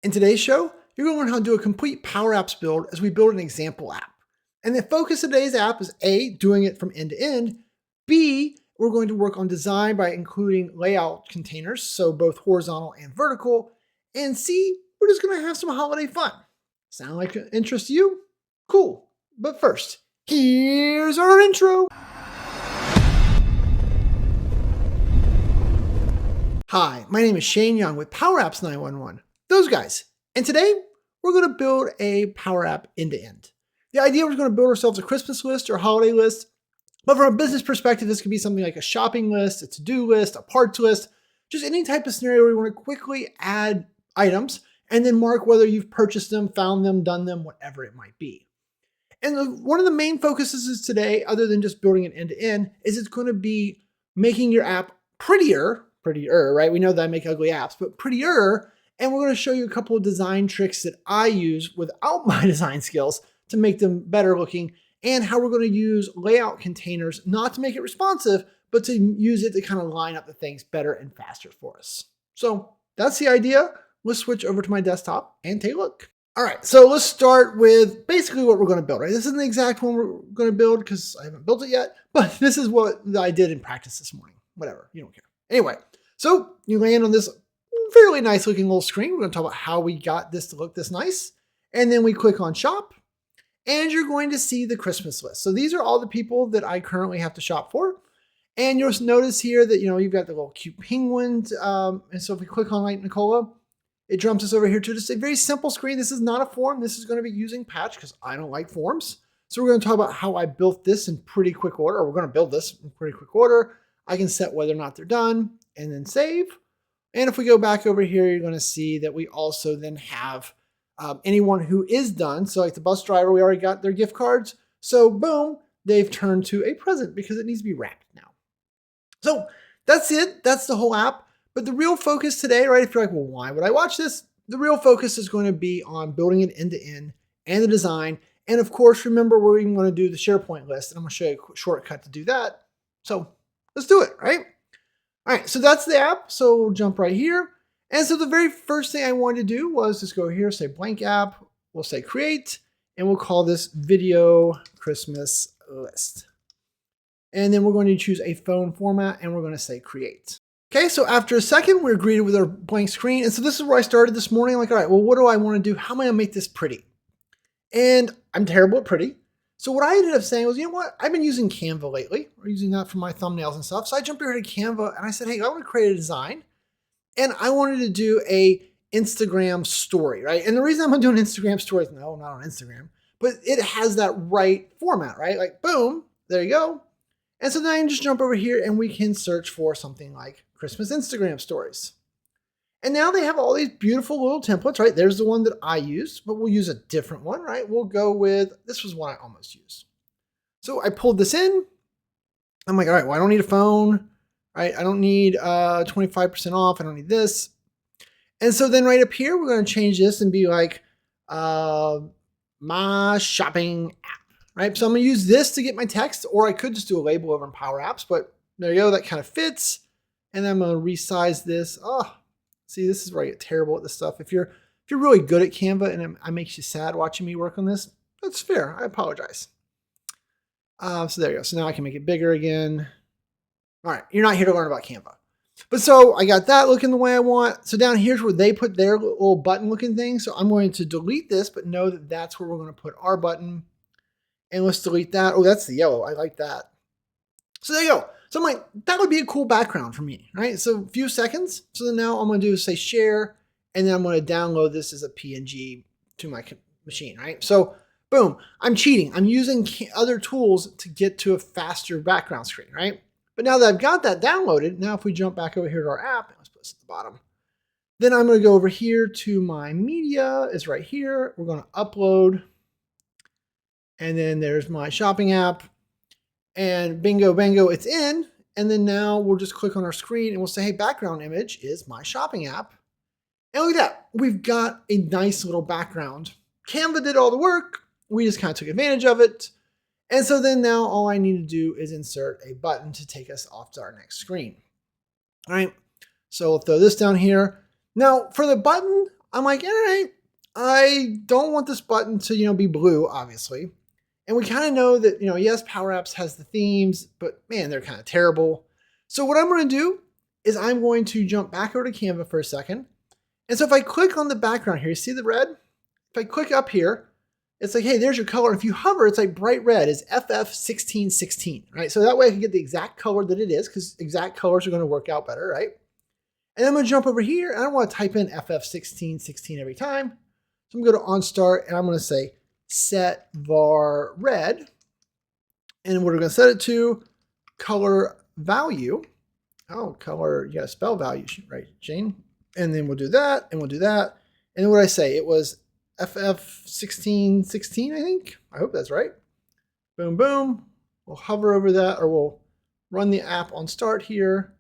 In today's show, you're going to learn how to do a complete PowerApps build as we build an example app. And the focus of today's app is A, doing it from end to end. B, we're going to work on design by including layout containers, so both horizontal and vertical. And C, we're just going to have some holiday fun. Sound like an interest to you? Cool. But first, here's our intro. Hi, my name is Shane Young with PowerApps 911. Those guys. And today, we're going to build a Power App end-to-end. The idea was going to build ourselves a Christmas list or holiday list, but from a business perspective, this could be something like a shopping list, a to-do list, a parts list, just any type of scenario where you want to quickly add items and then mark whether you've purchased them, found them, done them, whatever it might be. And one of the main focuses is today, other than just building it end-to-end, is it's going to be making your app prettier, right? We know that I make ugly apps, but prettier. And we're going to show you a couple of design tricks that I use without my design skills to make them better looking, and how we're going to use layout containers, not to make it responsive, but to use it to kind of line up the things better and faster for us. So that's the idea. Let's switch over to my desktop and take a look. All right, so let's start with basically what we're going to build, right? This isn't the exact one we're going to build because I haven't built it yet, but this is what I did in practice this morning. Whatever, you don't care. Anyway, so you land on this fairly nice looking little screen. We're going to talk about how we got this to look this nice. And then we click on shop and you're going to see the Christmas list. So these are all the people that I currently have to shop for. And you'll notice here that, you've got the little cute penguins. And so if we click on like Nicola, it jumps us over here to just a very simple screen. This is not a form. This is going to be using Patch because I don't like forms. So we're going to talk about how I built this in pretty quick order, or we're going to build this in pretty quick order. I can set whether or not they're done and then save. And if we go back over here, you're going to see that we also then have anyone who is done. So like the bus driver, we already got their gift cards. So boom, they've turned to a present because it needs to be wrapped now. So that's it. That's the whole app. But the real focus today, right? If you're like, well, why would I watch this? The real focus is going to be on building it end to end and the design. And of course, remember, we're even going to do the SharePoint list. And I'm going to show you a shortcut to do that. So let's do it, right? All right, so that's the app. So we'll jump right here. And so the very first thing I wanted to do was just go here, say blank app. We'll say create, and we'll call this video Christmas list. And then we're going to choose a phone format and we're going to say create. Okay, so after a second, we're greeted with our blank screen. And so this is where I started this morning. I'm like, all right, well, what do I want to do? How am I going to make this pretty? And I'm terrible at pretty. So what I ended up saying was, you know what? I've been using Canva lately. We're using that for my thumbnails and stuff. So I jumped over to Canva and I said, hey, I want to create a design. And I wanted to do a Instagram story, right? And the reason I'm doing Instagram stories, no, not on Instagram, but it has that right format, right? Like, boom, there you go. And so then I can just jump over here and we can search for something like Christmas Instagram stories. And now they have all these beautiful little templates, right? There's the one that I used, but we'll use a different one, right? We'll go with, this was one I almost used. So I pulled this in. I'm like, all right, well, I don't need a phone, right? I don't need 25% off. I don't need this. And so then right up here, we're going to change this and be like, my shopping app, right? So I'm going to use this to get my text, or I could just do a label over in Power Apps, but there you go. That kind of fits. And then I'm going to resize this. Oh, see, this is where I get terrible at this stuff. If you're really good at Canva and it makes you sad watching me work on this, that's fair. I apologize. So there you go. So now I can make it bigger again. All right, you're not here to learn about Canva. But so I got that looking the way I want. So down here's where they put their little button looking thing. So I'm going to delete this, but know that that's where we're going to put our button. And let's delete that. Oh, that's the yellow. I like that. So there you go. So I'm like, that would be a cool background for me, right? So a few seconds. So then now all I'm going to do is say share, and then I'm going to download this as a PNG to my machine, right? So boom, I'm cheating. I'm using other tools to get to a faster background screen, right? But now that I've got that downloaded, now if we jump back over here to our app, let's put this at the bottom. Then I'm going to go over here to my media, is right here. We're going to upload. And then there's my shopping app. And bingo, bango, it's in. And then now we'll just click on our screen and we'll say, hey, background image is my shopping app. And look at that. We've got a nice little background. Canva did all the work. We just kind of took advantage of it. And so then now all I need to do is insert a button to take us off to our next screen. All right. So we'll throw this down here. Now for the button, I'm like, all right, I don't want this button to, be blue, obviously. And we kind of know that, yes, PowerApps has the themes, but man, they're kind of terrible. So what I'm going to do is I'm going to jump back over to Canva for a second. And so if I click on the background here, you see the red? If I click up here, it's like, hey, there's your color. If you hover, it's like bright red is FF1616, right? So that way I can get the exact color that it is, because exact colors are going to work out better, right? And I'm going to jump over here, and I don't want to type in FF1616 every time. So I'm going to go to on start, and I'm going to say set var red. And we're going to set it to color value. Oh, color, you got to spell value, right, Shane? And then we'll do that, and we'll do that. And then what did I say? It was FF1616, I think. I hope that's right. Boom, boom. We'll hover over that, or we'll run the app on start here.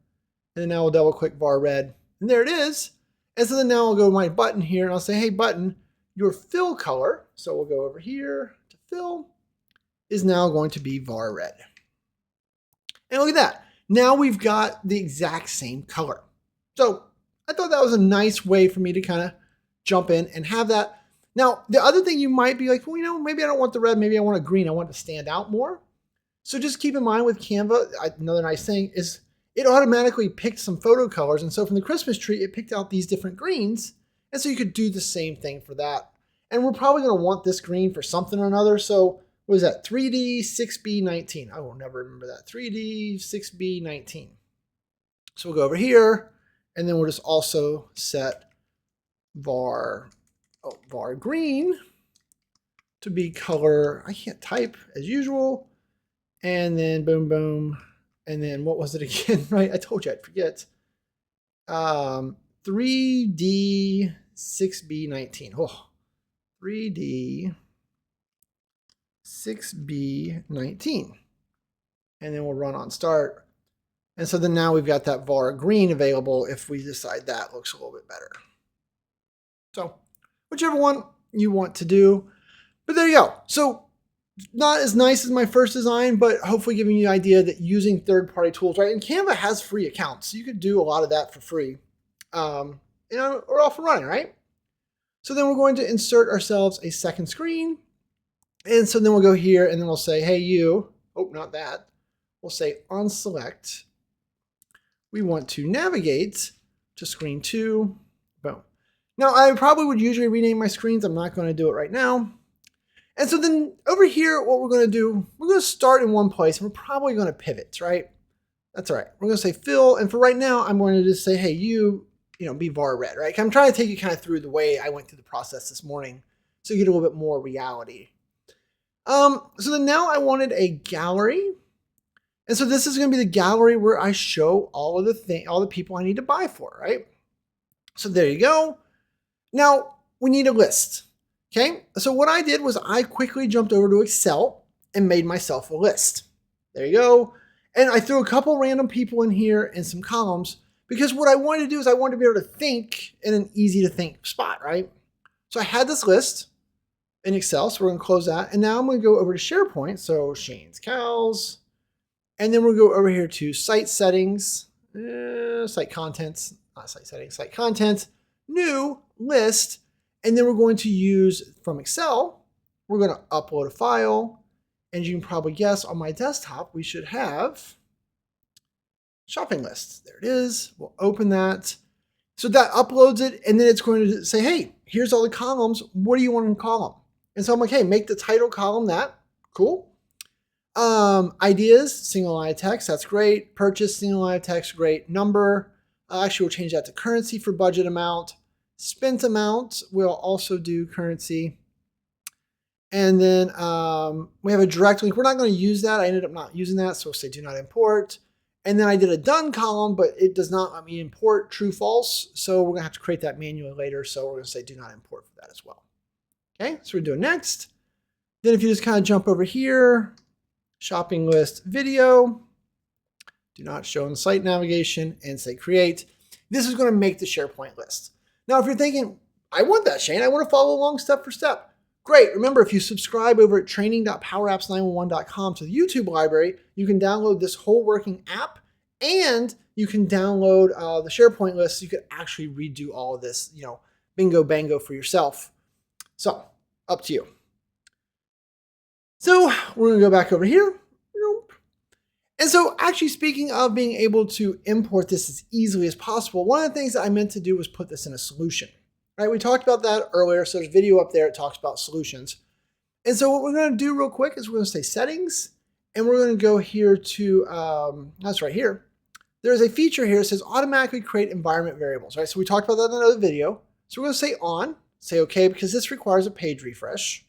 And then now we'll double click var red. And there it is. And so then now I'll go to my button here, and I'll say, hey, button, your fill color, so we'll go over here to fill, is now going to be var red. And look at that. Now we've got the exact same color. So I thought that was a nice way for me to kind of jump in and have that. Now, the other thing you might be like, well, maybe I don't want the red, maybe I want a green, I want it to stand out more. So just keep in mind with Canva, another nice thing is it automatically picked some photo colors. And so from the Christmas tree, it picked out these different greens. And so you could do the same thing for that. And we're probably going to want this green for something or another. So what is that? 3D 6B19. I will never remember that. 3D 6B19. So we'll go over here, and then we'll just also set var green to be color. I can't type as usual. And then boom, boom. And then what was it again? Right? I told you I'd forget. 3D 6B19. Oh, 3D 6B19. And then we'll run on start. And so then now we've got that var green available if we decide that looks a little bit better. So whichever one you want to do. But there you go. So not as nice as my first design, but hopefully giving you the idea that using third-party tools, right? And Canva has free accounts, so you could do a lot of that for free. We're off and running, right? So then we're going to insert ourselves a second screen. And so then we'll go here and then we'll say, hey, you, oh, not that. We'll say on select. We want to navigate to screen 2. Boom. Now, I probably would usually rename my screens. I'm not going to do it right now. And so then over here, what we're going to do, we're going to start in one place, and we're probably going to pivot, right? That's all right. We're going to say fill, and for right now, I'm going to just say, hey, be var red, right? I'm trying to take you kind of through the way I went through the process this morning, so you get a little bit more reality. So then now I wanted a gallery, and so this is going to be the gallery where I show all the people I need to buy for, right? So there you go. Now we need a list. Okay, so what I did was I quickly jumped over to Excel and made myself a list. There you go. And I threw a couple random people in here and some columns because what I wanted to do is I wanted to be able to think in an easy to think spot, right? So I had this list in Excel, so we're going to close that. And now I'm going to go over to SharePoint. So Shane's Cows. And then we'll go over here to site settings, site contents, not site settings, site content, new list. And then we're going to use from Excel, we're going to upload a file. And you can probably guess on my desktop, we should have shopping list. There it is. We'll open that. So that uploads it. And then it's going to say, hey, here's all the columns. What do you want in column? And so I'm like, hey, make the title column that. Cool. Ideas, single line of text. That's great. Purchase, single line of text. Great. Number. Actually, we'll change that to currency for budget amount. Spent amount, we'll also do currency. And then we have a direct link. We're not going to use that. I ended up not using that, so we'll say do not import. And then I did a done column, but it does not let me import true false. So we're going to have to create that manually later. So we're going to say do not import for that as well. Okay, so we're doing next. Then if you just kind of jump over here, shopping list video, do not show in site navigation, and say create. This is going to make the SharePoint list. Now, if you're thinking, I want that, Shane, I want to follow along step for step. Great. Remember, if you subscribe over at training.powerapps911.com to the YouTube library, you can download this whole working app, and you can download the SharePoint list so you can actually redo all of this, bingo bango for yourself. So up to you. So we're gonna go back over here. And so actually speaking of being able to import this as easily as possible, one of the things that I meant to do was put this in a solution, right? We talked about that earlier. So there's a video up there that talks about solutions. And so what we're going to do real quick is we're going to say settings, and we're going to go here to, that's right here. There's a feature here that says automatically create environment variables, right? So we talked about that in another video. So we're going to say on, say okay, because this requires a page refresh.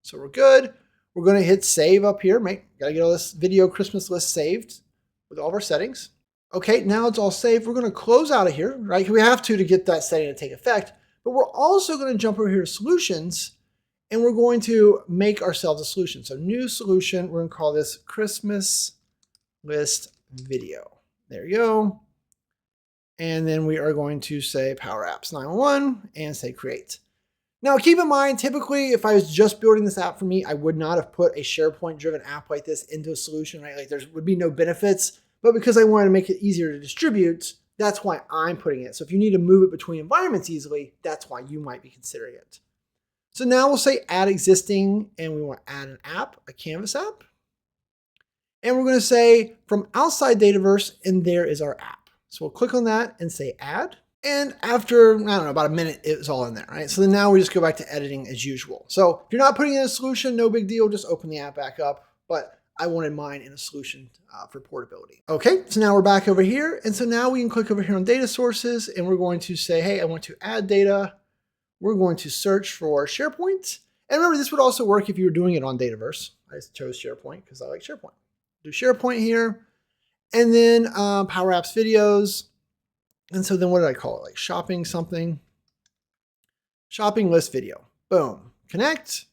So we're good. We're going to hit save up here. Got to get all this video Christmas list saved with all of our settings. Okay, now it's all saved. We're going to close out of here, right? We have to get that setting to take effect. But we're also going to jump over here to solutions, and we're going to make ourselves a solution. So new solution, we're going to call this Christmas list video. There you go. And then we are going to say PowerApps 911 and say create. Now keep in mind, typically if I was just building this app for me, I would not have put a SharePoint driven app like this into a solution, right? Like there would be no benefits, but because I wanted to make it easier to distribute, that's why I'm putting it. So if you need to move it between environments easily, that's why you might be considering it. So now we'll say add existing, and we want to add an app, a Canvas app. And we're going to say from outside Dataverse, and there is our app. So we'll click on that and say add. And after, I don't know, about a minute, it's all in there, right? So then now we just go back to editing as usual. So if you're not putting in a solution, no big deal, just open the app back up. But I wanted mine in a solution for portability. Okay, so now we're back over here. And so now we can click over here on data sources, and we're going to say, hey, I want to add data. We're going to search for SharePoint. And remember, this would also work if you were doing it on Dataverse. I just chose SharePoint because I like SharePoint. Do SharePoint here, and then PowerApps videos. And so then what did I call it? Like shopping something. Shopping list video. Boom. Connect.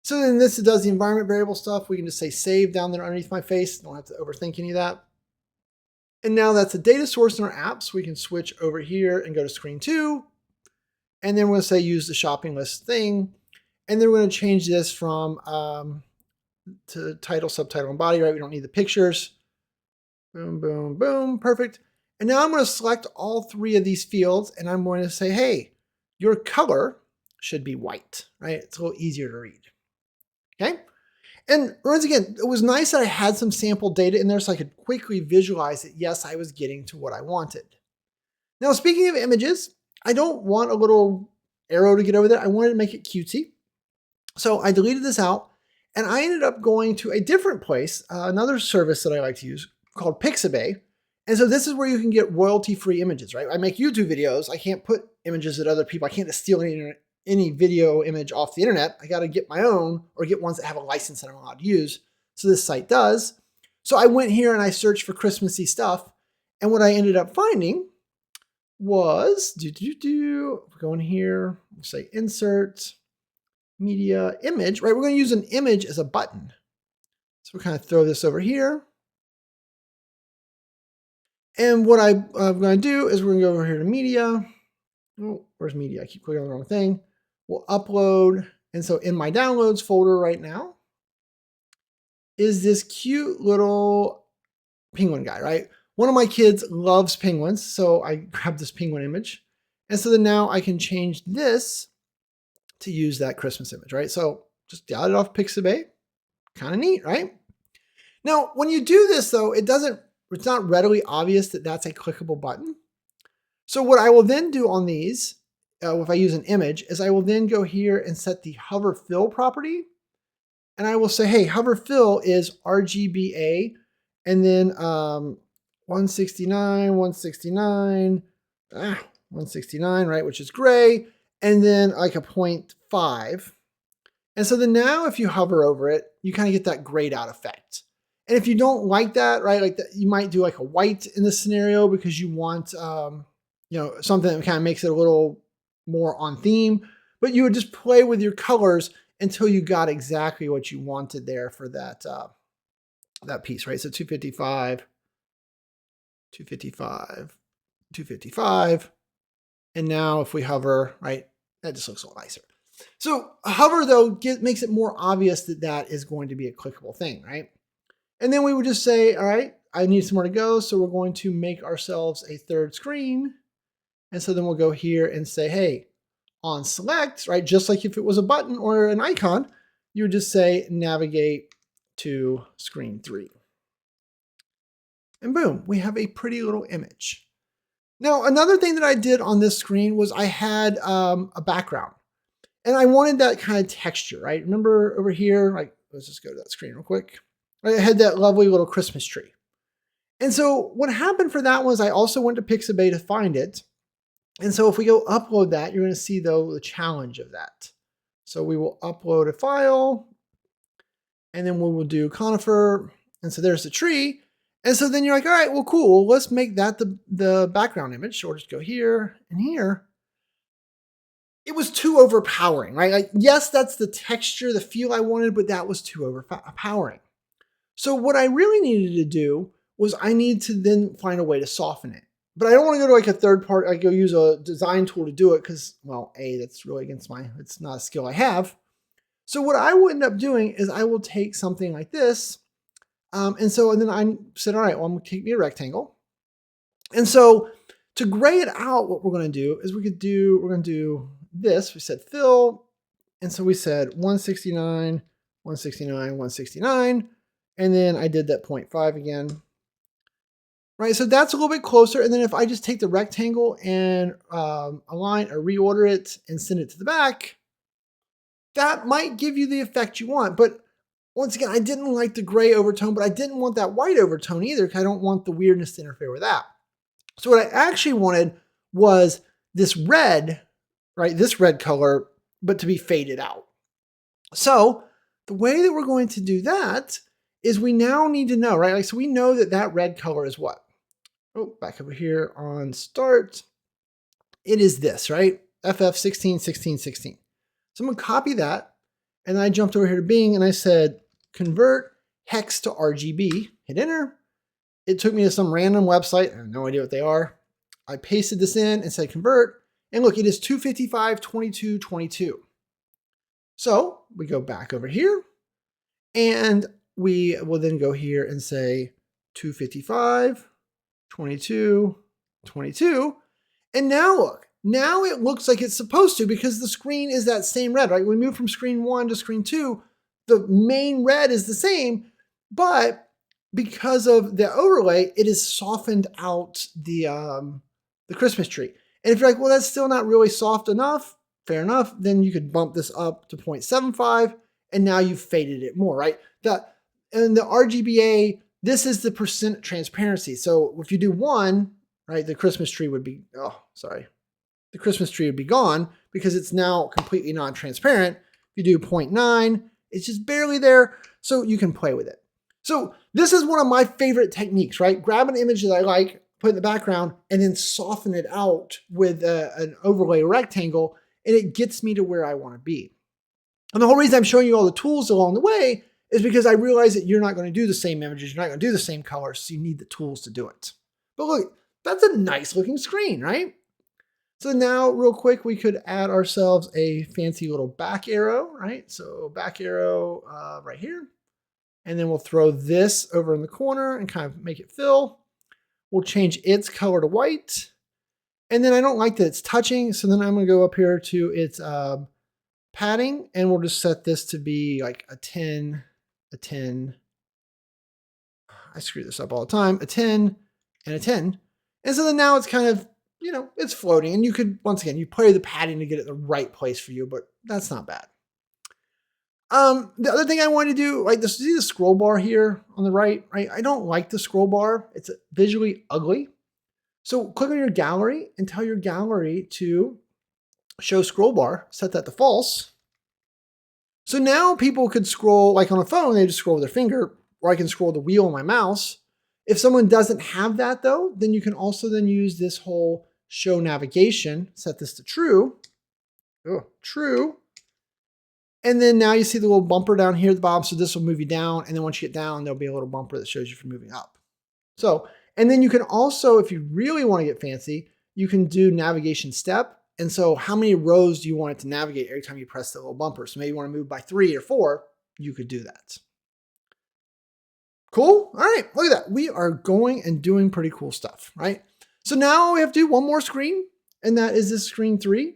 So then this does the environment variable stuff. We can just say save down there underneath my face. Don't have to overthink any of that. And now that's a data source in our app. So we can switch over here and go to screen 2. And then we're going to say use the shopping list thing. And then we're going to change this from to title, subtitle, and body, right? We don't need the pictures. Boom, boom, boom. Perfect. And now I'm going to select all 3 of these fields, and I'm going to say, hey, your color should be white, right? It's a little easier to read. Okay. And once again, it was nice that I had some sample data in there so I could quickly visualize that, yes, I was getting to what I wanted. Now, speaking of images, I don't want a little arrow to get over there. I wanted to make it cutesy. So I deleted this out, and I ended up going to a different place, another service that I like to use called Pixabay. And so this is where you can get royalty-free images, right? I make YouTube videos. I can't put images that other people, I can't just steal any video image off the internet. I got to get my own or get ones that have a license that I'm allowed to use. So this site does. So I went here and I searched for Christmassy stuff. And what I ended up finding was, go in here, we'll say insert, media, image, right? We're going to use an image as a button. So we'll kind of throw this over here. And what I'm going to do is we're going to go over here to media. Oh, where's media? I keep clicking on the wrong thing. We'll upload. And so in my downloads folder right now is this cute little penguin guy, right? One of my kids loves penguins, so I grabbed this penguin image. And so then now I can change this to use that Christmas image, right? So just download it off Pixabay. Kind of neat, right? Now, when you do this though, it's not readily obvious that that's a clickable button. So what I will then do on these, if I use an image, is I will then go here and set the hover fill property. And I will say, hey, hover fill is RGBA, and then 169, 169, 169, right, which is gray, and then like a 0.5. And so then now if you hover over it, you kind of get that grayed out effect. And if you don't like that, right, like that, you might do like a white in this scenario because you want, something that kind of makes it a little more on theme, but you would just play with your colors until you got exactly what you wanted there for that, that piece, right? So 255, 255, 255. And now if we hover, right, that just looks a little nicer. So hover though makes it more obvious that that is going to be a clickable thing, right? And then we would just say, all right, I need somewhere to go. So we're going to make ourselves a third screen. And so then we'll go here and say, hey, on select, right? Just like if it was a button or an icon, you would just say navigate to screen 3. And boom, we have a pretty little image. Now, another thing that I did on this screen was I had a background. And I wanted that kind of texture, right? Remember over here, like, let's just go to that screen real quick. I had that lovely little Christmas tree. And so what happened for that was I also went to Pixabay to find it. And so if we go upload that, you're going to see though the challenge of that. So we will upload a file and then we will do conifer. And so there's the tree. And so then you're like, all right, well, cool. Let's make that the background image. So we'll just go here and here. It was too overpowering, right? Like, yes, that's the texture, the feel I wanted, but that was too overpowering. So what I really needed to do was I need to then find a way to soften it. But I don't want to go to like a third party, I go use a design tool to do it because, well, that's really against it's not a skill I have. So what I will end up doing is I will take something like this. And then I said, all right, well, I'm going to take me a rectangle. And so to gray it out, what we're going to do is we're going to do this. We said fill. And so we said 169, 169, 169. And then I did that 0.5 again. Right, so that's a little bit closer. And then if I just take the rectangle and align or reorder it and send it to the back, that might give you the effect you want. But once again, I didn't like the gray overtone, but I didn't want that white overtone either because I don't want the weirdness to interfere with that. So what I actually wanted was this red, right, this red color, but to be faded out. So the way that we're going to do that is we now need to know, right? Like, so we know that that red color is what? Oh, back over here on start. It is this, right? FF16, 16, 16. So I'm going to copy that. And then I jumped over here to Bing and I said, convert hex to RGB. Hit enter. It took me to some random website. I have no idea what they are. I pasted this in and said convert. And look, it is 255, 22, 22. So we go back over here and we will then go here and say 255, 22, 22. And now look, now it looks like it's supposed to because the screen is that same red, right? We moved from screen 1 to screen 2. The main red is the same, but because of the overlay, it has softened out the Christmas tree. And if you're like, well, that's still not really soft enough, fair enough, then you could bump this up to 0.75 and now you've faded it more, right? And the RGBA, this is the percent transparency. So if you do 1, right, the Christmas tree would be, the Christmas tree would be gone because it's now completely non-transparent. If you do 0.9, it's just barely there, so you can play with it. So this is one of my favorite techniques, right? Grab an image that I like, put it in the background, and then soften it out with an overlay rectangle, and it gets me to where I want to be. And the whole reason I'm showing you all the tools along the way is because I realize that you're not going to do the same images, you're not going to do the same colors, so you need the tools to do it. But look, that's a nice looking screen, right? So now real quick, we could add ourselves a fancy little back arrow, right? So back arrow right here. And then we'll throw this over in the corner and kind of make it fill. We'll change its color to white. And then I don't like that it's touching. So then I'm going to go up here to its padding and we'll just set this to be like a 10. I screw this up all the time. A 10 and a 10. And so then now it's kind of, you know, it's floating. And you could, once again, you play the padding to get it the right place for you, but that's not bad. The other thing I wanted to do, like see the scroll bar here on the right? I don't like the scroll bar. It's visually ugly. So click on your gallery and tell your gallery to show scroll bar, set that to false. So now people could scroll, like on a phone, they just scroll with their finger, or I can scroll the wheel on my mouse. If someone doesn't have that though, then you can also then use this whole show navigation, set this to true. Oh, true. And then now you see the little bumper down here at the bottom. So this will move you down. And then once you get down, there'll be a little bumper that shows you for moving up. So, and then you can also, if you really want to get fancy, you can do navigation step. And so how many rows do you want it to navigate every time you press the little bumper? So maybe you want to move by 3 or 4, you could do that. Cool. All right, look at that. We are going and doing pretty cool stuff, right? So now we have to do one more screen, and that is this screen 3.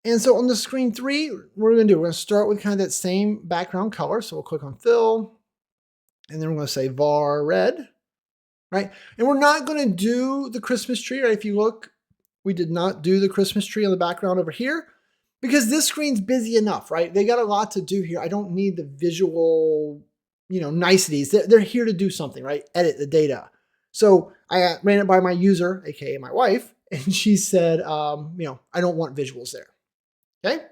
And so on the screen 3, what we're going to do, we're going to start with kind of that same background color. So we'll click on fill, and then we're going to say var red, right? And we're not going to do the Christmas tree, right? If you look, we did not do the Christmas tree on the background over here because this screen's busy enough, right? They got a lot to do here. I don't need the visual, niceties. They're here to do something, right? Edit the data. So I ran it by my user, AKA my wife, and she said, I don't want visuals there. Okay.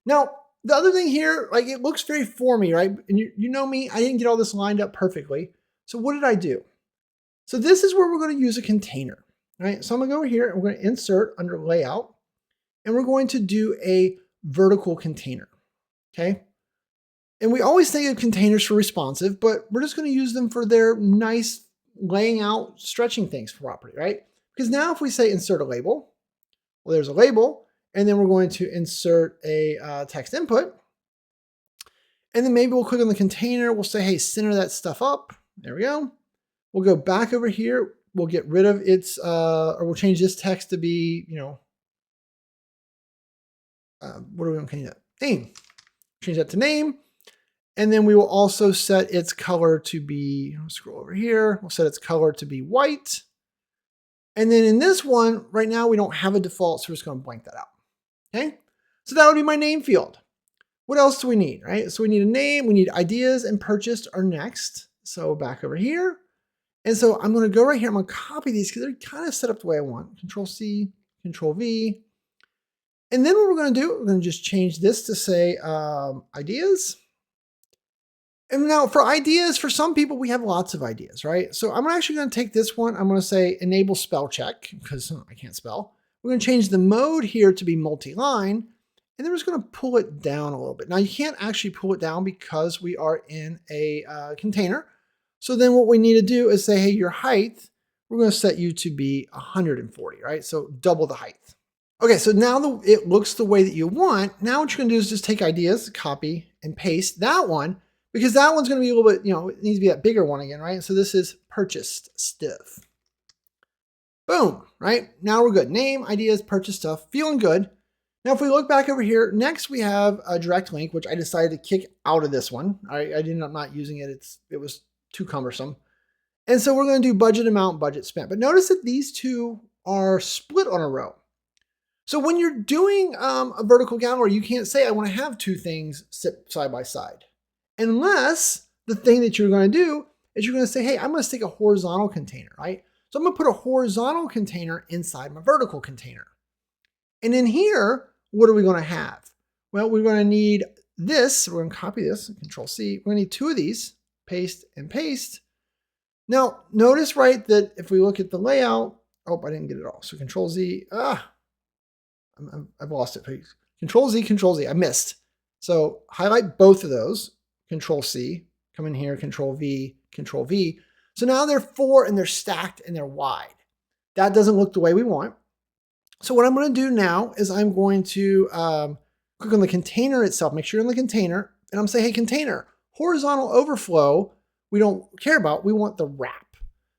Now, the other thing here, like it looks very formy, right? And you know me, I didn't get all this lined up perfectly. So what did I do? So this is where we're going to use a container, right? So I'm going to go over here and we're going to insert under layout, and we're going to do a vertical container. Okay. And we always think of containers for responsive, but we're just going to use them for their nice laying out, stretching things properly, right? Because now if we say insert a label, well, there's a label. And then we're going to insert a text input. And then maybe we'll click on the container. We'll say, hey, center that stuff up. There we go. We'll go back over here. We'll get rid of its, or we'll change this text to be, what are we going to change that? Name. Change that to name. And then we will also set its color to be, scroll over here. We'll set its color to be white. And then in this one, right now, we don't have a default, so we're just going to blank that out. Okay, so that would be my name field. What else do we need, right? So we need a name, we need ideas, and purchased are next. So back over here. And so I'm going to go right here. I'm going to copy these because they're kind of set up the way I want. Control C, Control V. And then what we're going to do, we're going to just change this to say ideas. And now for ideas, for some people, we have lots of ideas, right? So I'm actually going to take this one. I'm going to say enable spell check because I can't spell. We're going to change the mode here to be multi-line, and then we're just going to pull it down a little bit. Now you can't actually pull it down because we are in a container. So then what we need to do is say, hey, your height, we're going to set you to be 140, right? So double the height. Okay, so now it looks the way that you want. Now what you're going to do is just take ideas, copy, and paste that one, because that one's going to be a little bit, it needs to be that bigger one again, right? So this is purchased stuff. Boom, right? Now we're good. Name, ideas, purchase stuff, feeling good. Now, if we look back over here, next we have a direct link, which I decided to kick out of this one. I ended up not using it. It was too cumbersome. And so we're going to do budget amount, budget spent. But notice that these two are split on a row. So when you're doing a vertical gallery, you can't say, I want to have two things sit side by side. Unless the thing that you're going to do is you're going to say, hey, I'm going to stick a horizontal container, right? So I'm going to put a horizontal container inside my vertical container. And in here, what are we going to have? Well, we're going to need this. We're going to copy this, Control C. We're going to need two of these, paste and paste. Now, notice, right, that if we look at the layout, oh, I didn't get it all. So Control Z, I've lost it. Please. Control Z, I missed. So highlight both of those, Control C, come in here, Control V, Control V. So now they're 4 and they're stacked and they're wide. That doesn't look the way we want. So what I'm going to do now is I'm going to click on the container itself, make sure you're in the container, and I'm saying, hey, container, horizontal overflow, we don't care about, we want the wrap.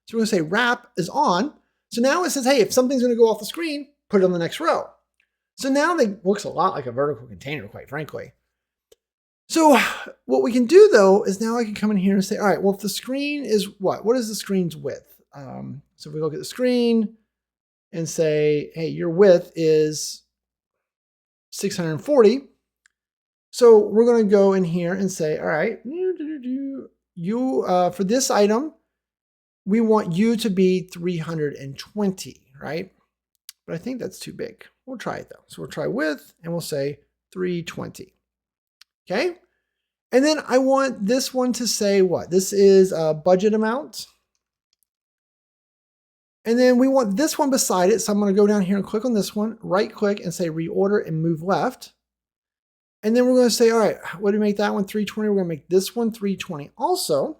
So we're going to say wrap is on. So now it says, hey, if something's going to go off the screen, put it on the next row. So now it looks a lot like a vertical container, quite frankly. So what we can do though, is now I can come in here and say, all right, well, if the screen is what is the screen's width? So if we look at the screen and say, hey, your width is 640. So we're going to go in here and say, all right, you, for this item, we want you to be 320, right? But I think that's too big. We'll try it though. So we'll try width and we'll say 320. Okay. And then I want this one to say what? This is a budget amount. And then we want this one beside it. So I'm going to go down here and click on this one, right click and say reorder and move left. And then we're going to say, all right, what do we make that one 320? We're going to make this one 320 also.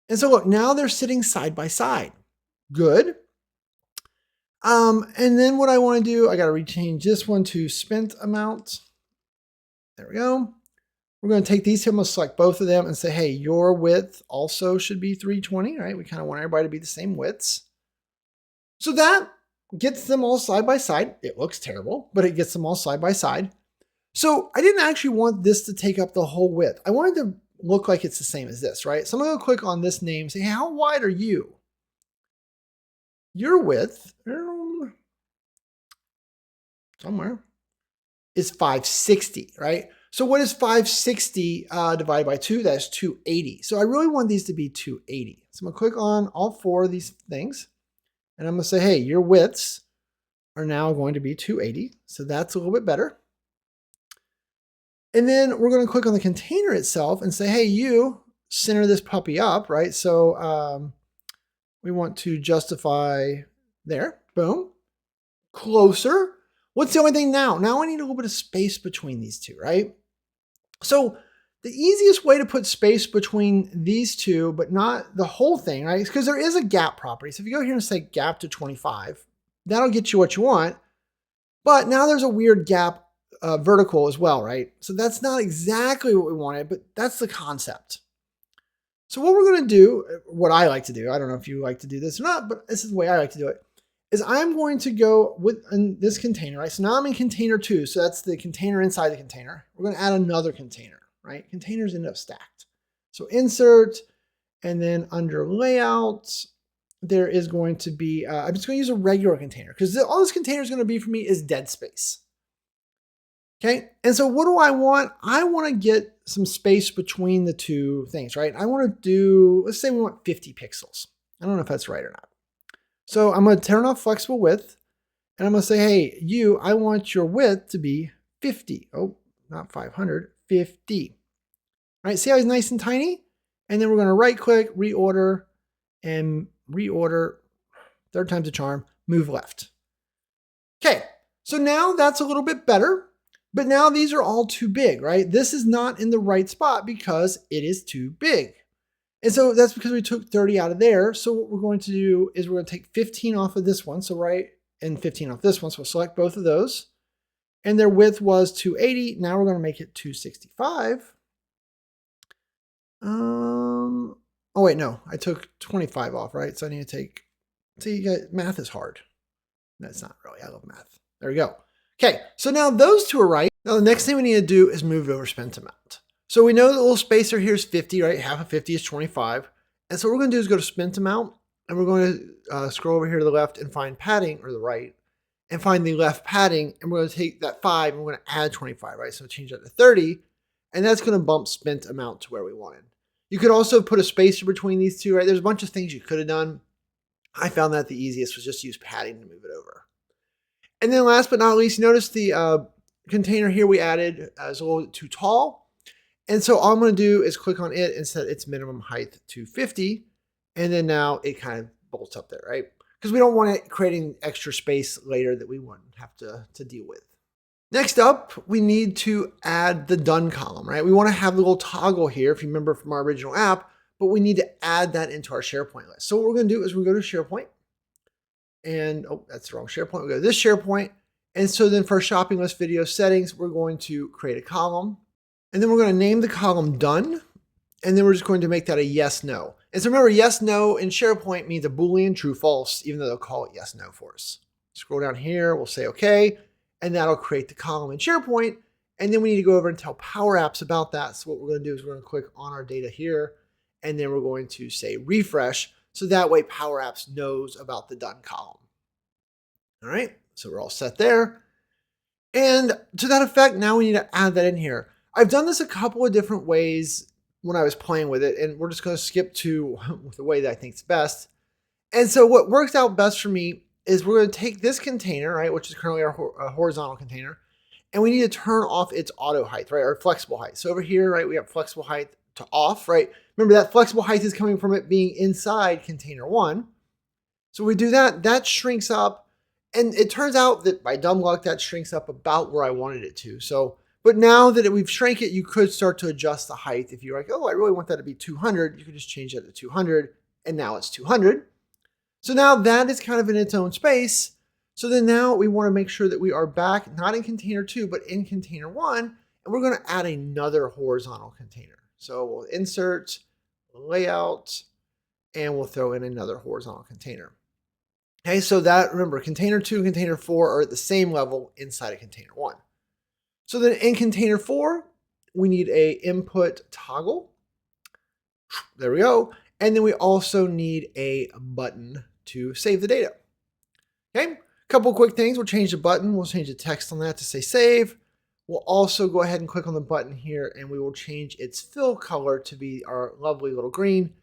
And so look, now they're sitting side by side. Good. And then what I want to do, I got to rechange this one to spent amount. There we go. We're going to take these two, I'm going to select both of them and say, hey, your width also should be 320, right? We kind of want everybody to be the same widths. So that gets them all side by side. It looks terrible, but it gets them all side by side. So I didn't actually want this to take up the whole width. I wanted to look like it's the same as this, right? So I'm going to click on this name, say, hey, how wide are you? Your width, somewhere, is 560, right? So what is 560 divided by 2? That's 280. So I really want these to be 280. So I'm going to click on all 4 of these things, and I'm going to say, hey, your widths are now going to be 280. So that's a little bit better. And then we're going to click on the container itself and say, hey, you center this puppy up, right? So we want to justify there. Boom. Closer. What's the only thing now? Now I need a little bit of space between these two, right? So the easiest way to put space between these two, but not the whole thing, right? Because there is a gap property. So if you go here and say gap to 25, that'll get you what you want. But now there's a weird gap vertical as well, right? So that's not exactly what we wanted, but that's the concept. So what we're going to do, what I like to do, I don't know if you like to do this or not, but this is the way I like to do it, is I'm going to go within this container, right? So now I'm in container 2. So that's the container inside the container. We're going to add another container, right? Containers end up stacked. So insert, and then under layout, there is going to be, I'm just going to use a regular container because all this container is going to be for me is dead space. Okay, and so what do I want? I want to get some space between the two things, right? I want to do, let's say we want 50 pixels. I don't know if that's right or not. So I'm going to turn off flexible width, and I'm going to say, hey, I want your width to be 50. Oh, not 500, 50. All right, see how it's nice and tiny? And then we're going to right click, reorder, and reorder, third time's a charm, move left. Okay, so now that's a little bit better. But now these are all too big, right? This is not in the right spot because it is too big. And so that's because we took 30 out of there. So what we're going to do is we're going to take 15 off of this one. So right, and 15 off this one. So we'll select both of those. And their width was 280. Now we're going to make it 265. Oh wait, no, I took 25 off, right? So I need to take, see, you guys, math is hard. That's not really, I love math. There we go. Okay, so now those two are right. Now the next thing we need to do is move it over spent amount. So we know the little spacer here is 50, right? Half of 50 is 25. And so what we're going to do is go to spent amount, and we're going to scroll over here to the left and find padding, or the right, and find the left padding, and we're going to take that 5 and we're going to add 25, right? So change that to 30, and that's going to bump spent amount to where we wanted. You could also put a spacer between these two, right? There's a bunch of things you could have done. I found that the easiest was just use padding to move it over. And then last but not least, notice the container here we added is a little too tall. And so all I'm going to do is click on it and set its minimum height to 50. And then now it kind of bolts up there, right? Because we don't want it creating extra space later that we wouldn't have to deal with. Next up, we need to add the done column, right? We want to have the little toggle here, if you remember from our original app, but we need to add that into our SharePoint list. So what we're going to do is we're going to go to SharePoint. And, oh, that's the wrong SharePoint. We go to this SharePoint. And so then for shopping list video settings, we're going to create a column. And then we're going to name the column done. And then we're just going to make that a yes, no. And so remember, yes, no in SharePoint means a Boolean, true, false, even though they'll call it yes, no for us. Scroll down here, we'll say okay. And that'll create the column in SharePoint. And then we need to go over and tell PowerApps about that. So what we're going to do is we're going to click on our data here. And then we're going to say refresh. So that way PowerApps knows about the done column. All right, so we're all set there. And to that effect, now we need to add that in here. I've done this a couple of different ways when I was playing with it, and we're just going to skip to the way that I think is best. And so what works out best for me is we're going to take this container, right, which is currently our horizontal container, and we need to turn off its auto height, right, or flexible height. So over here, right, we have flexible height to off, right? Remember that flexible height is coming from it being inside container 1. So we do that, that shrinks up, and it turns out that by dumb luck, that shrinks up about where I wanted it to. So, but now that we've shrank it, you could start to adjust the height. If you're like, oh, I really want that to be 200, you could just change that to 200, and now it's 200. So now that is kind of in its own space. So then now we want to make sure that we are back, not in container 2, but in container 1, and we're going to add another horizontal container. So we'll insert, layout, and we'll throw in another horizontal container. Okay, so that, remember, container 2 and container 4 are at the same level inside of container 1. So then in container 4, we need a input toggle. There we go. And then we also need a button to save the data. Okay, a couple quick things. We'll change the button. We'll change the text on that to say save. We'll also go ahead and click on the button here, and we will change its fill color to be our lovely little green.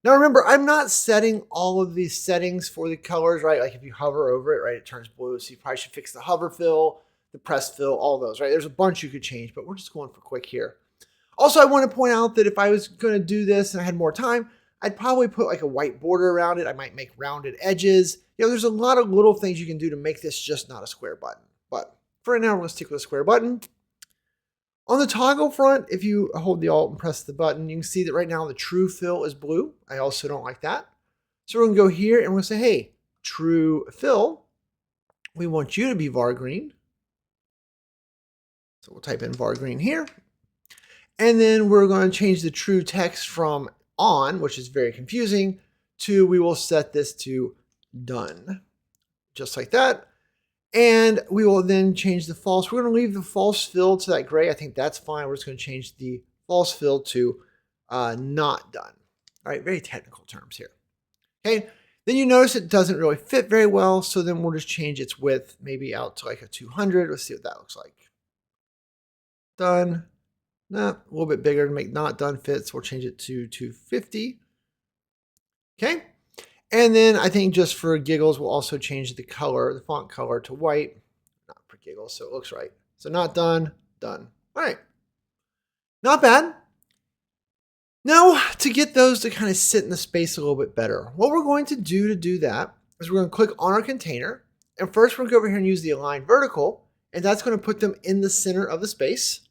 Now remember, I'm not setting all of these settings for the colors, right? Like if you hover over it, right, it turns blue. So you probably should fix the hover fill, the press fill, all those, right? There's a bunch you could change, but we're just going for quick here. Also, I want to point out that if I was going to do this and I had more time, I'd probably put like a white border around it. I might make rounded edges. You know, there's a lot of little things you can do to make this just not a square button. But for right now, we're going to stick with a square button. On the toggle front, if you hold the Alt and press the button, you can see that right now the true fill is blue. I also don't like that. So we're going to go here and we're going to say, hey, true fill, we want you to be var green. So we'll type in var green here. And then we're going to change the true text from on, which is very confusing, to we will set this to done. Just like that. And we will then change the false. We're going to leave the false fill to that gray. I think that's fine. We're just going to change the false fill to not done. All right, very technical terms here. Okay, then you notice it doesn't really fit very well. So then we'll just change its width maybe out to like a 200. Let's see what that looks like. Done. Nah, a little bit bigger to make not done fit. So we'll change it to 250. Okay. And then I think just for giggles, we'll also change the color, the font color to white. Not for giggles, so it looks right. So not done, done. All right. Not bad. Now, to get those to kind of sit in the space a little bit better, what we're going to do that is we're going to click on our container. And first, we're going to go over here and use the align vertical. And that's going to put them in the center of the space.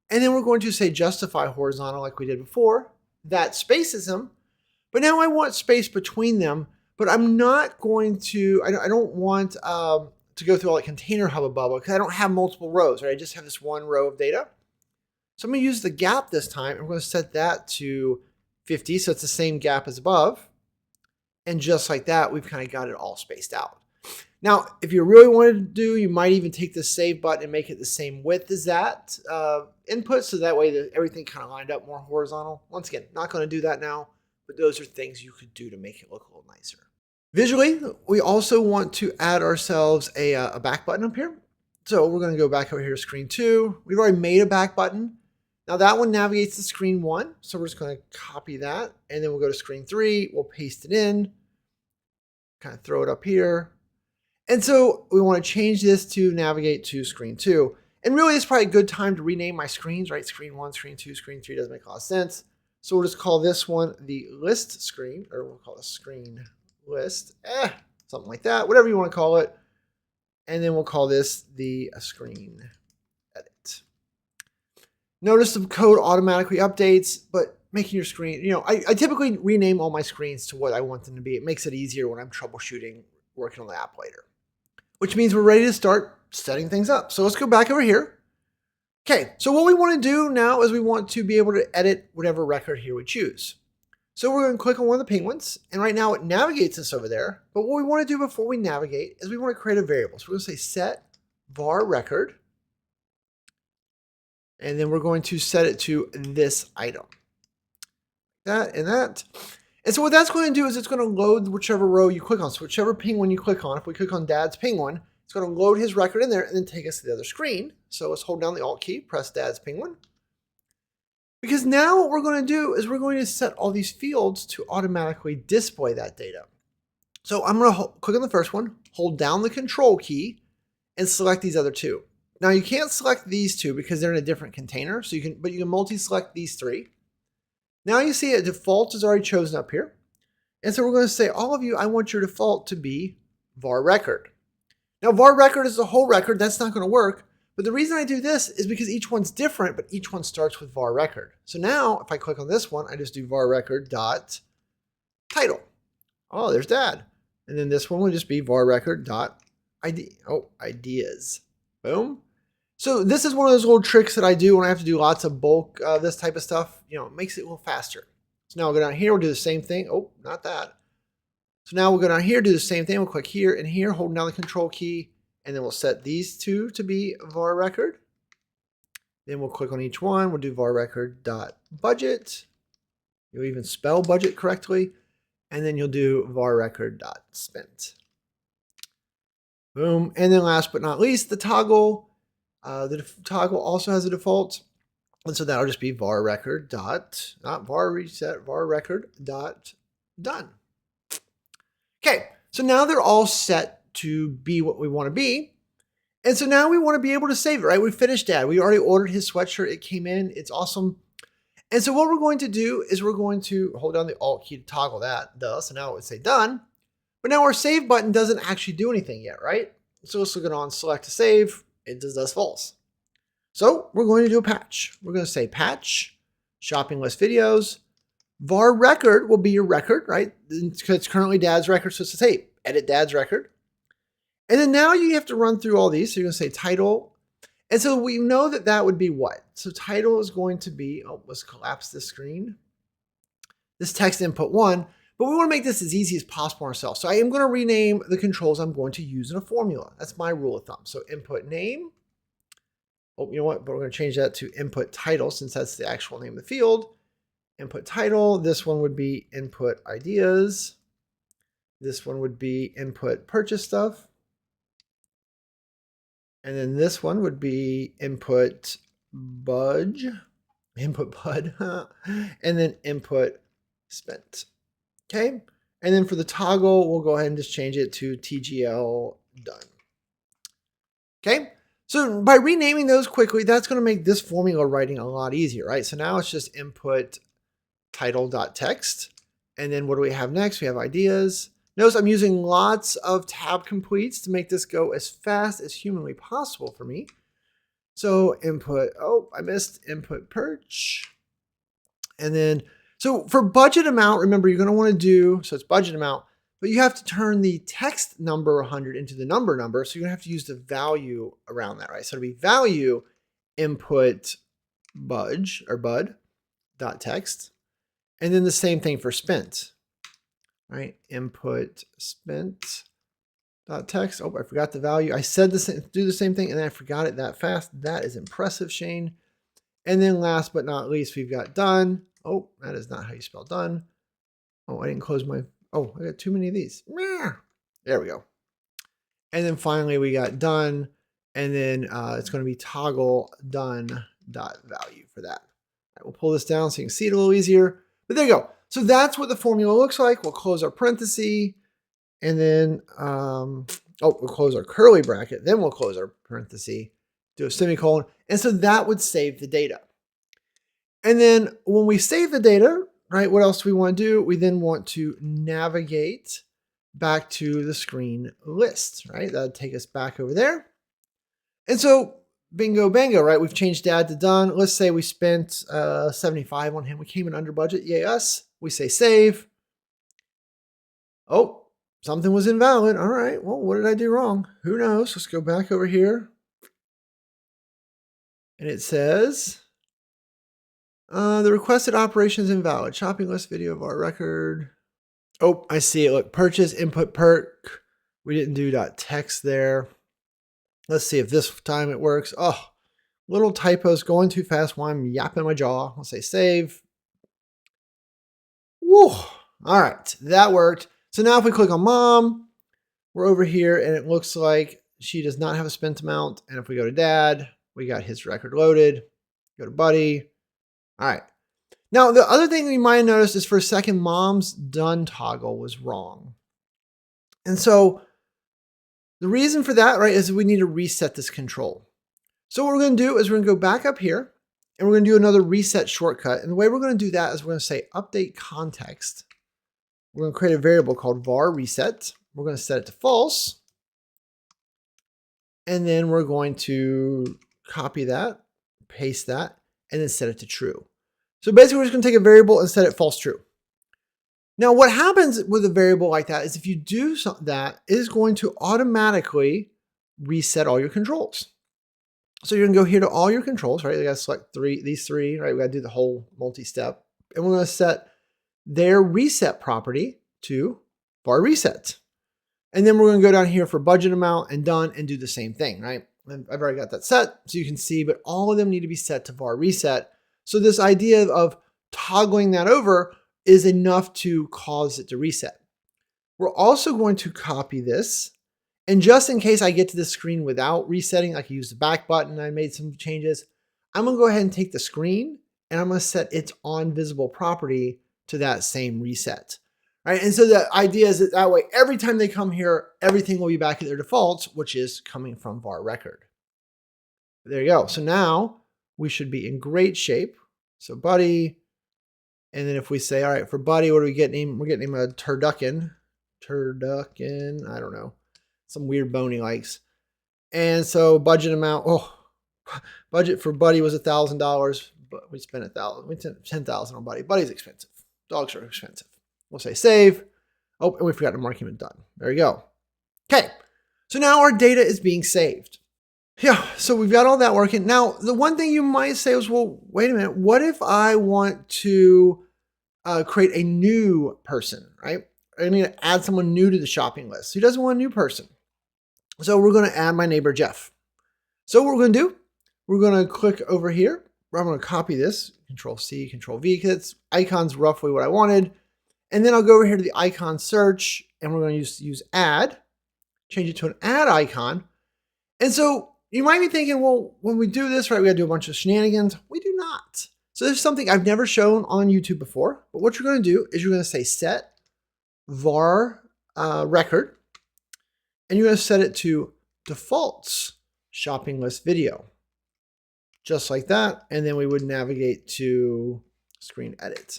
And then we're going to say justify horizontal like we did before. That spaces them. But now I want space between them, but I'm not going to, I don't want to go through all that container hubba bubba because I don't have multiple rows, right? I just have this one row of data. So I'm going to use the gap this time. I'm going to set that to 50, so it's the same gap as above. And just like that, we've kind of got it all spaced out. Now, if you really wanted to do, you might even take the save button and make it the same width as that input, so that way everything kind of lined up more horizontal. Once again, not going to do that now. But those are things you could do to make it look a little nicer. Visually, we also want to add ourselves a back button up here. So we're going to go back over here to screen 2. We've already made a back button. Now that one navigates to screen 1. So we're just going to copy that. And then we'll go to screen 3. We'll paste it in. Kind of throw it up here. And so we want to change this to navigate to screen 2. And really, it's probably a good time to rename my screens, right? Screen 1, screen 2, screen 3 doesn't make a lot of sense. So we'll just call this one the list screen, or we'll call it screen list, something like that, whatever you want to call it. And then we'll call this the screen edit. Notice the code automatically updates, but making your screen, you know, I typically rename all my screens to what I want them to be. It makes it easier when I'm troubleshooting, working on the app later, which means we're ready to start setting things up. So let's go back over here. Okay, so what we want to do now is we want to be able to edit whatever record here we choose. So we're going to click on one of the penguins, and right now it navigates us over there. But what we want to do before we navigate is we want to create a variable. So we're going to say set varRecord, and then we're going to set it to this item. That and that. And so what that's going to do is it's going to load whichever row you click on. So whichever penguin you click on, if we click on Dad's penguin, it's going to load his record in there and then take us to the other screen. So let's hold down the Alt key, press Dad's penguin. Because now what we're going to do is we're going to set all these fields to automatically display that data. So I'm going to click on the first one, hold down the Control key, and select these other two. Now you can't select these two because they're in a different container. So you can multi-select these three. Now you see a default is already chosen up here. And so we're going to say, all of you, I want your default to be varRecord. Now, varRecord is the whole record. That's not going to work. But the reason I do this is because each one's different, but each one starts with varRecord. So now, if I click on this one, I just do varRecord dot title. Oh, there's Dad. And then this one will just be varRecord dot ID. Oh, ideas. Boom. So this is one of those little tricks that I do when I have to do lots of bulk, this type of stuff. You know, it makes it a little faster. So now I'll go down here. We'll do the same thing. Oh, not that. So now we'll go down here, do the same thing. We'll click here and here, holding down the control key, and then we'll set these two to be varRecord. Then we'll click on each one. We'll do varRecord.budget. You'll even spell budget correctly. And then you'll do varRecord.spent. Boom. And then last but not least, the toggle. The toggle also has a default. And so that'll just be varRecord dot, not var reset, varRecord dot done. Okay, so now they're all set to be what we want to be. And so now we want to be able to save it, right? We finished Dad. We already ordered his sweatshirt. It came in. It's awesome. And so what we're going to do is we're going to hold down the Alt key to toggle that. So now it would say done. But now our save button doesn't actually do anything yet, right? So let's look on select to save. It does false. So we're going to do a patch. We're going to say patch, shopping list videos. varRecord will be your record, right? Because it's currently Dad's record. So it says, hey, edit Dad's record. And then now you have to run through all these. So you're going to say title. And so we know that that would be what? So title is going to be, oh, let's collapse this screen. This text input 1, but we want to make this as easy as possible ourselves. So I am going to rename the controls I'm going to use in a formula. That's my rule of thumb. So input name. Oh, you know what? But we're going to change that to input title since that's the actual name of the field. Input title. This one would be input ideas. This one would be input purchase stuff. And then this one would be input bud, and then input spent. Okay. And then for the toggle, we'll go ahead and just change it to TGL done. Okay. So by renaming those quickly, that's going to make this formula writing a lot easier, right? So now it's just input title.text. And then what do we have next? We have ideas. Notice I'm using lots of tab completes to make this go as fast as humanly possible for me. So input, oh, I missed input perch. And then, so for budget amount, remember you're going to want to do, so it's budget amount, but you have to turn the text number 100 into the number. So you're going to have to use the value around that, right? So it'll be value input budge or bud dot text. And then the same thing for spent. Right, input spent dot text. Oh, I forgot the value. I said this, do the same thing, and then I forgot it that fast. That is impressive, Shane. And then last but not least, we've got done. Oh, that is not how you spell done. Oh, I didn't close my, oh, I got too many of these. There we go. And then finally we got done, and then it's going to be toggle done dot value for that. All right, we'll pull this down so you can see it a little easier. But there you go. So that's what the formula looks like. We'll close our parenthesis, and then, we'll close our curly bracket. Then we'll close our parenthesis, do a semicolon. And so that would save the data. And then when we save the data, right, what else do we want to do? We then want to navigate back to the screen list, right? That'll take us back over there. And so bingo, bango, right? We've changed Dad to done. Let's say we spent 75 on him. We came in under budget. Yay, us. We say save. Oh, something was invalid. All right. Well, what did I do wrong? Who knows? Let's go back over here. And it says, the requested operation is invalid. Shopping list video of varRecord. Oh, I see it. Look, purchase input perk. We didn't do .text there. Let's see if this time it works. Oh, little typos going too fast while I'm yapping my jaw. I'll say save. Woo. All right, that worked. So now if we click on mom, we're over here and it looks like she does not have a spent amount. And if we go to Dad, we got his record loaded. Go to buddy. All right. Now, the other thing you might have noticed is for a second, mom's done toggle was wrong. And so the reason for that, right, is we need to reset this control. So what we're going to do is we're going to go back up here and we're going to do another reset shortcut. And the way we're going to do that is we're going to say update context. We're going to create a variable called varReset. We're going to set it to false. And then we're going to copy that, paste that, and then set it to true. So basically we're just going to take a variable and set it false true. Now what happens with a variable like that is if you do that, it is going to automatically reset all your controls. So you're going to go here to all your controls, right? You got to select these three, right? We got to do the whole multi-step. And we're going to set their reset property to var reset. And then we're going to go down here for budget amount and done and do the same thing, right? And I've already got that set so you can see, but all of them need to be set to var reset. So this idea of toggling that over is enough to cause it to reset. We're also going to copy this. And just in case I get to the screen without resetting, like I used the back button, I made some changes, I'm going to go ahead and take the screen and I'm going to set its on visible property to that same reset. Right? And so the idea is that way, every time they come here, everything will be back at their defaults, which is coming from varRecord. There you go. So now we should be in great shape. So buddy, and then if we say, all right, for buddy, what do we get him? We're getting him a turducken, I don't know, some weird bone he likes. And so budget amount, budget for buddy was $1,000, but we spent $1,000. We spent $10,000 on buddy. Buddy's expensive. Dogs are expensive. We'll say save. Oh, and we forgot to mark him as done. There you go. Okay. So now our data is being saved. Yeah. So we've got all that working. Now, the one thing you might say is, well, wait a minute. What if I want to create a new person, right? I need to add someone new to the shopping list. Who doesn't want a new person? So we're going to add my neighbor, Jeff. So what we're going to do, we're going to click over here. I'm going to copy this, Control C, Control V, because icon's roughly what I wanted. And then I'll go over here to the icon search and we're going to use add, change it to an add icon. And so you might be thinking, well, when we do this, right, we got to do a bunch of shenanigans. We do not. So there's something I've never shown on YouTube before, but what you're going to do is you're going to say set var record, and you're going to set it to defaults shopping list video, just like that. And then we would navigate to screen edit.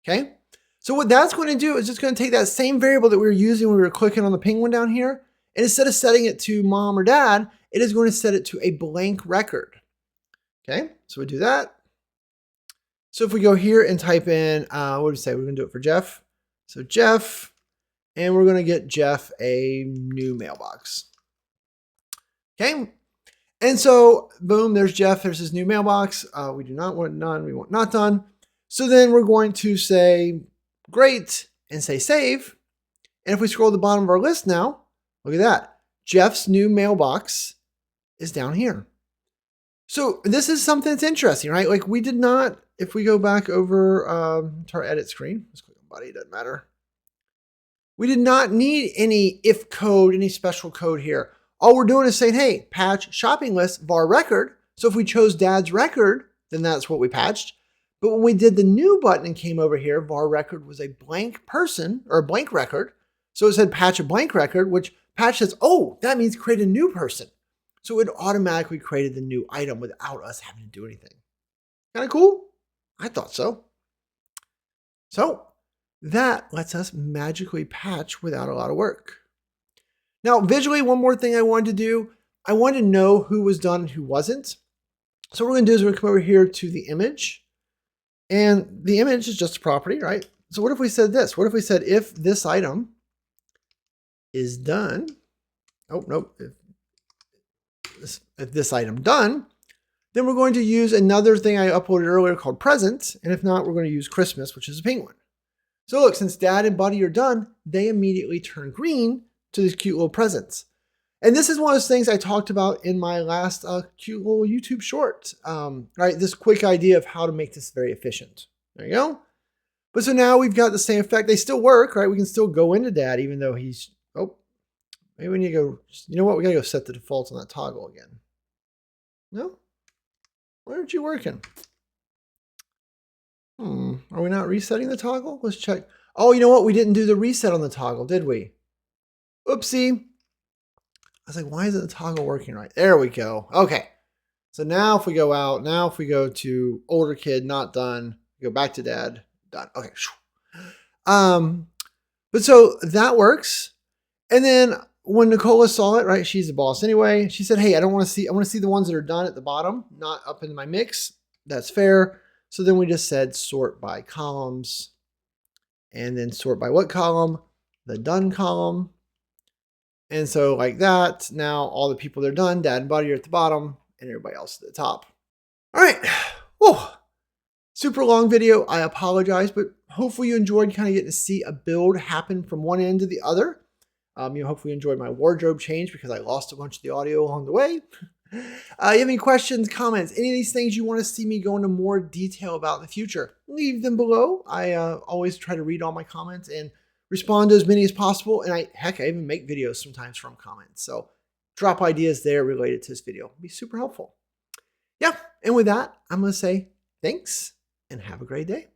Okay. So what that's going to do is it's going to take that same variable that we were using when we were clicking on the penguin down here. And instead of setting it to mom or dad, it is going to set it to a blank record. Okay. So we do that. So if we go here and type in, what do we say? We're going to do it for Jeff. So Jeff, and we're going to get Jeff a new mailbox. Okay. And so boom, there's Jeff. There's his new mailbox. We do not want none. We want not done. So then we're going to say great and say save. And if we scroll to the bottom of our list now, look at that. Jeff's new mailbox is down here. So this is something that's interesting, right? Like we did not, if we go back over to our edit screen, let's click on buddy, it doesn't matter. We did not need any if code, any special code here. All we're doing is saying, hey, patch shopping list varRecord. So if we chose dad's record, then that's what we patched. But when we did the new button and came over here, varRecord was a blank person or a blank record. So it said patch a blank record, which patch says, oh, that means create a new person. So it automatically created the new item without us having to do anything. Kind of cool? I thought so. So that lets us magically patch without a lot of work. Now, visually, one more thing I wanted to do, I wanted to know who was done and who wasn't. So what we're going to do is we're going to come over here to the image. And the image is just a property, right? So what if we said this? What if we said if this item is done, oh, nope, if this item done, then we're going to use another thing I uploaded earlier called present. And if not, we're going to use Christmas, which is a penguin. So look, since dad and buddy are done, they immediately turn green to these cute little presents. And this is one of those things I talked about in my last cute little YouTube short, right? This quick idea of how to make this very efficient. There you go. But so now we've got the same effect. They still work, right? We can still go into dad even though he's, oh, maybe we need to go, you know what? We got to go set the defaults on that toggle again. No? Why aren't you working? Are we not resetting the toggle? Let's check. Oh, you know what? We didn't do the reset on the toggle, did we? Oopsie. I was like, why isn't the toggle working right? There we go. Okay. So now if we go out, now if we go to older kid, not done, go back to dad, done. Okay. But so that works. And then when Nicola saw it, right, she's the boss anyway. She said, hey, I want to see the ones that are done at the bottom, not up in my mix. That's fair. So then we just said sort by columns and then sort by what column? The done column. And so like that, now all the people that are done, dad and buddy are at the bottom and everybody else at the top. All right. Whoa. Super long video, I apologize, but hopefully you enjoyed kind of getting to see a build happen from one end to the other. Hopefully you enjoyed my wardrobe change because I lost a bunch of the audio along the way. You have any questions, comments, any of these things you want to see me go into more detail about in the future, leave them below. I always try to read all my comments and respond to as many as possible. And I even make videos sometimes from comments. So drop ideas there related to this video. It'd be super helpful. Yeah, and with that, I'm going to say thanks and have a great day.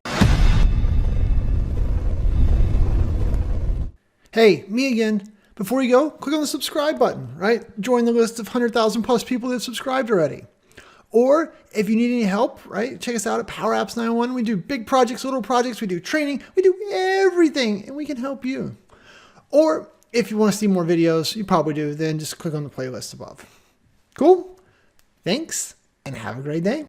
Hey, me again. Before you go, click on the subscribe button, right? Join the list of 100,000 plus people that have subscribed already. Or if you need any help, right? Check us out at PowerApps 911. We do big projects, little projects. We do training. We do everything, and we can help you. Or if you want to see more videos, you probably do, then just click on the playlist above. Cool? Thanks, and have a great day.